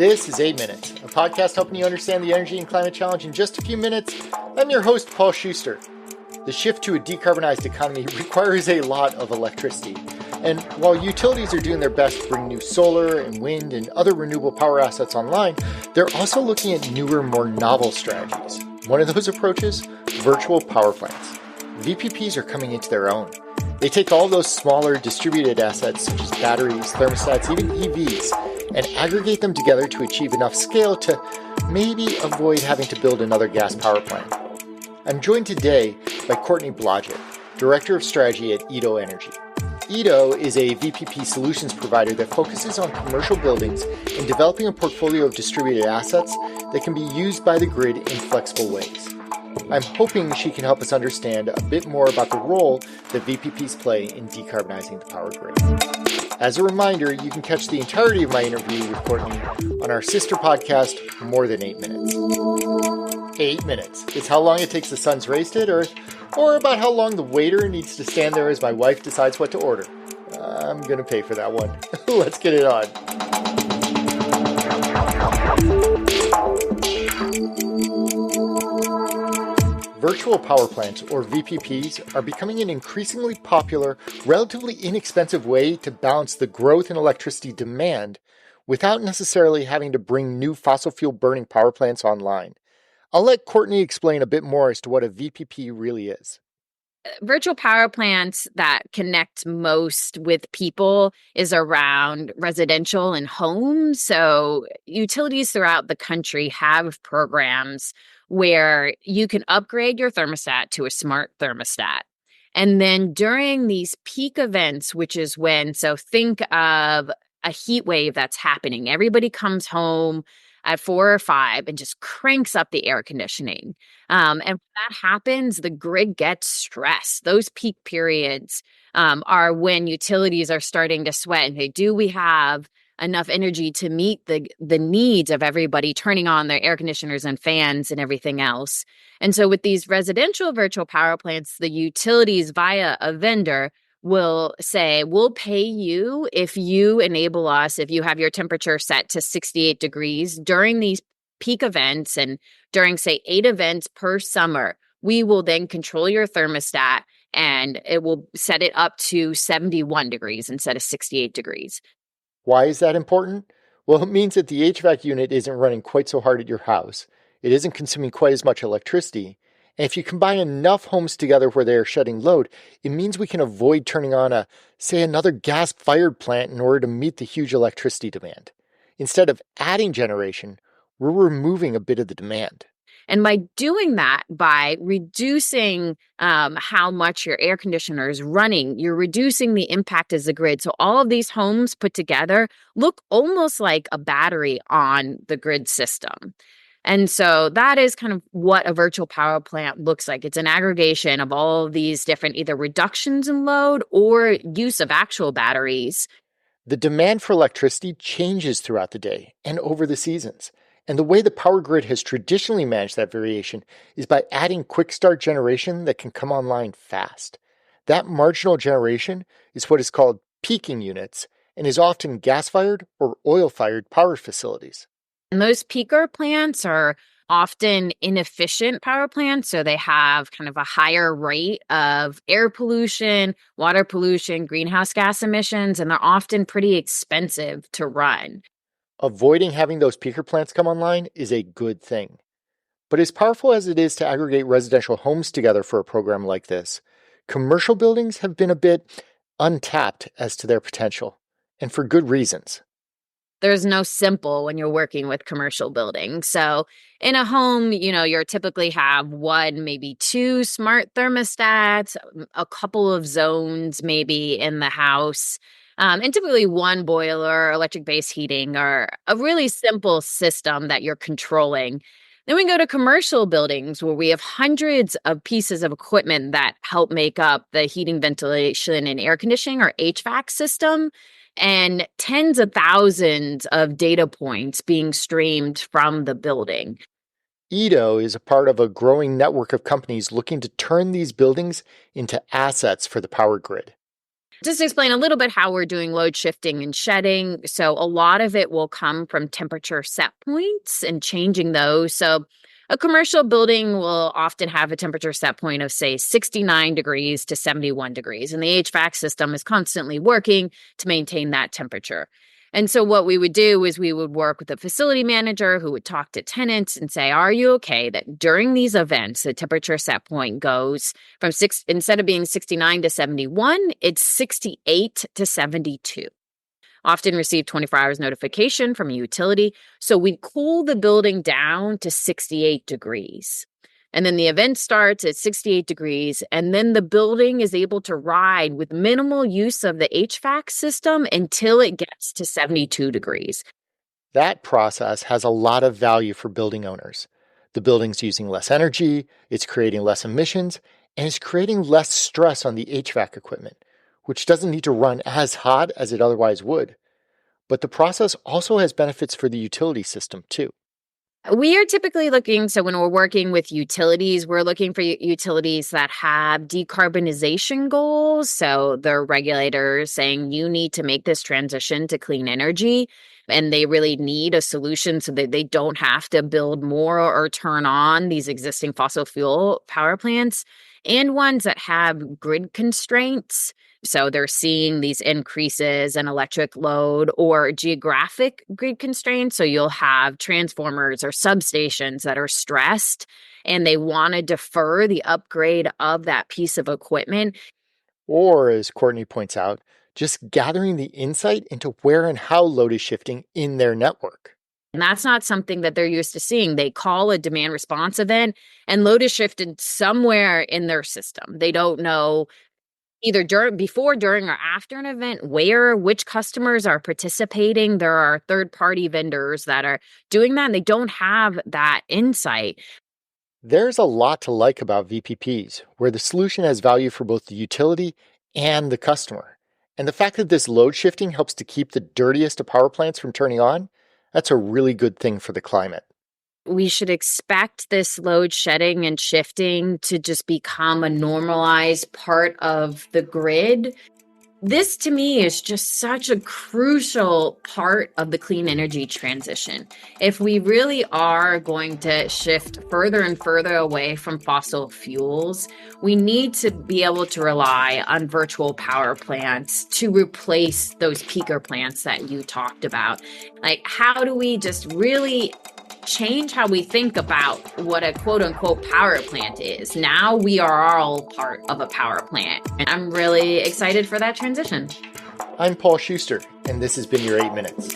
This is 8 Minutes, a podcast helping you understand the energy and climate challenge in just a few minutes. I'm your host, Paul Schuster. The shift to a decarbonized economy requires a lot of electricity. And while utilities are doing their best to bring new solar and wind and other renewable power assets online, they're also looking at newer, more novel strategies. One of those approaches, virtual power plants. VPPs are coming into their own. They take all those smaller distributed assets such as batteries, thermostats, even EVs, and aggregate them together to achieve enough scale to maybe avoid having to build another gas power plant. I'm joined today by Courtney Blodgett, Director of Strategy at Edo Energy. Edo is a VPP solutions provider that focuses on commercial buildings and developing a portfolio of distributed assets that can be used by the grid in flexible ways. I'm hoping she can help us understand a bit more about the role that VPPs play in decarbonizing the power grid. As a reminder, you can catch the entirety of my interview with Courtney on our sister podcast, More Than 8 Minutes. 8 minutes is how long it takes the sun's rays to hit Earth, or about how long the waiter needs to stand there as my wife decides what to order. I'm going to pay for that one. Let's get it on. Virtual power plants, or VPPs, are becoming an increasingly popular, relatively inexpensive way to balance the growth in electricity demand without necessarily having to bring new fossil fuel burning power plants online. I'll let Courtney explain a bit more as to what a VPP really is. Virtual power plants that connect most with people is around residential and homes. So utilities throughout the country have programs where you can upgrade your thermostat to a smart thermostat. And then during these peak events, which is so think of a heat wave that's happening. Everybody comes home at 4 or 5 and just cranks up the air conditioning. And when that happens, the grid gets stressed. Those peak periods are when utilities are starting to sweat and say, do we have enough energy to meet the needs of everybody turning on their air conditioners and fans and everything else? And so with these residential virtual power plants, the utilities via a vendor will say, we'll pay you if you enable us, if you have your temperature set to 68 degrees during these peak events and during, say, 8 events per summer. We will then control your thermostat and it will set it up to 71 degrees instead of 68 degrees. Why is that important? Well, it means that the HVAC unit isn't running quite so hard at your house. It isn't consuming quite as much electricity. And if you combine enough homes together where they are shedding load, it means we can avoid turning on another gas-fired plant in order to meet the huge electricity demand. Instead of adding generation, we're removing a bit of the demand. And by doing that, by reducing how much your air conditioner is running, you're reducing the impact as the grid. So all of these homes put together look almost like a battery on the grid system. And so that is kind of what a virtual power plant looks like. It's an aggregation of all of these different either reductions in load or use of actual batteries. The demand for electricity changes throughout the day and over the seasons. And the way the power grid has traditionally managed that variation is by adding quick start generation that can come online fast. That marginal generation is what is called peaking units and is often gas-fired or oil-fired power facilities. And those peaker plants are often inefficient power plants, so they have kind of a higher rate of air pollution, water pollution, greenhouse gas emissions, and they're often pretty expensive to run. Avoiding having those peaker plants come online is a good thing. But as powerful as it is to aggregate residential homes together for a program like this, commercial buildings have been a bit untapped as to their potential, and for good reasons. There's no simple when you're working with commercial buildings. So in a home, you typically have 1, maybe 2 smart thermostats, a couple of zones maybe in the house, and typically 1 boiler, electric base heating, or a really simple system that you're controlling. Then we go to commercial buildings where we have hundreds of pieces of equipment that help make up the heating, ventilation, and air conditioning or HVAC system, and tens of thousands of data points being streamed from the building. Edo is a part of a growing network of companies looking to turn these buildings into assets for the power grid. Just to explain a little bit how we're doing load shifting and shedding. So a lot of it will come from temperature set points and changing those. So a commercial building will often have a temperature set point of, say, 69 degrees to 71 degrees. And the HVAC system is constantly working to maintain that temperature. And so what we would do is we would work with a facility manager who would talk to tenants and say, are you okay that during these events, the temperature set point goes from instead of being 69 to 71, it's 68 to 72. Often receive 24 hours notification from a utility. So we cool the building down to 68 degrees. And then the event starts at 68 degrees, and then the building is able to ride with minimal use of the HVAC system until it gets to 72 degrees. That process has a lot of value for building owners. The building's using less energy, it's creating less emissions, and it's creating less stress on the HVAC equipment, which doesn't need to run as hot as it otherwise would. But the process also has benefits for the utility system, too. We are typically looking, so when we're working with utilities, we're looking for utilities that have decarbonization goals. So the regulators saying you need to make this transition to clean energy, and they really need a solution so that they don't have to build more or turn on these existing fossil fuel power plants, and ones that have grid constraints. So they're seeing these increases in electric load or geographic grid constraints. So you'll have transformers or substations that are stressed and they want to defer the upgrade of that piece of equipment. Or, as Courtney points out, just gathering the insight into where and how load is shifting in their network. And that's not something that they're used to seeing. They call a demand response event and load is shifted somewhere in their system. They don't know either before, during, or after an event, which customers are participating. There are third-party vendors that are doing that, and they don't have that insight. There's a lot to like about VPPs, where the solution has value for both the utility and the customer. And the fact that this load shifting helps to keep the dirtiest of power plants from turning on, that's a really good thing for the climate. We should expect this load shedding and shifting to just become a normalized part of the grid. This, to me, is just such a crucial part of the clean energy transition. If we really are going to shift further and further away from fossil fuels, we need to be able to rely on virtual power plants to replace those peaker plants that you talked about. Like, how do we just really change how we think about what a quote-unquote power plant is? Now we are all part of a power plant, and I'm really excited for that transition. I'm Paul Schuster, and this has been your 8 Minutes.